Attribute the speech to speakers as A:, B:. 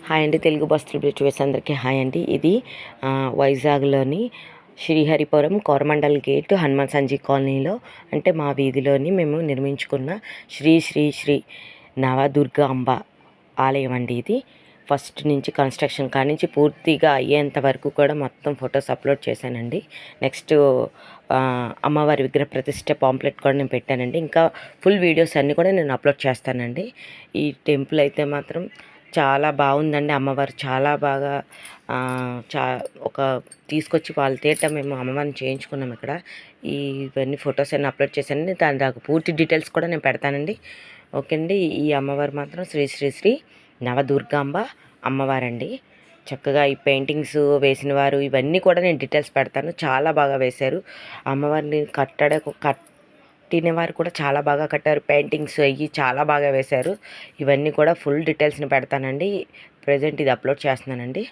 A: Hi అండి, తెలుగు బస్తీ bridge అందరికీ హాయ్ అండి. ఇది వైజాగ్లోని శ్రీహరిపురం కోరమండల్ గేట్ హనుమాన్ సంజీ కాలనీలో అంటే మా వీధిలోని మేము నిర్మించుకున్న శ్రీ శ్రీ శ్రీ నవదుర్గ అంబ ఆలయం అండి. ఇది ఫస్ట్ నుంచి కన్స్ట్రక్షన్ కాడి నుంచి పూర్తిగా అయ్యేంత వరకు కూడా మొత్తం ఫొటోస్ అప్లోడ్ చేశానండి. నెక్స్ట్ అమ్మవారి విగ్రహ ప్రతిష్ట పాంప్లెట్ కూడా నేను పెట్టానండి. ఇంకా ఫుల్ వీడియోస్ అన్నీ కూడా నేను అప్లోడ్ చేస్తానండి. ఈ టెంపుల్ అయితే మాత్రం చాలా బాగుందండి. అమ్మవారు చాలా బాగా ఒక తీసుకొచ్చి వాళ్ళ తేట మేము అమ్మవారిని చేయించుకున్నాం ఇక్కడ. ఇవన్నీ ఫొటోస్ అన్నీ అప్లోడ్ చేశానండి. దానికి పూర్తి డీటెయిల్స్ కూడా నేను పెడతానండి. ఓకే అండి. ఈ అమ్మవారు మాత్రం శ్రీ శ్రీ శ్రీ నవదుర్గాంబ అమ్మవారండి. చక్కగా ఈ పెయింటింగ్స్ వేసిన వారు ఇవన్నీ కూడా నేను డీటెయిల్స్ పెడతాను. చాలా బాగా వేశారు. అమ్మవారిని కట్టిన వారు కూడా చాలా బాగా కట్టారు. పెయింటింగ్స్ అయ్యి చాలా బాగా వేశారు. ఇవన్నీ కూడా ఫుల్ డీటెయిల్స్ని పెడతానండి. ప్రజెంట్ ఇది అప్లోడ్ చేస్తున్నానండి.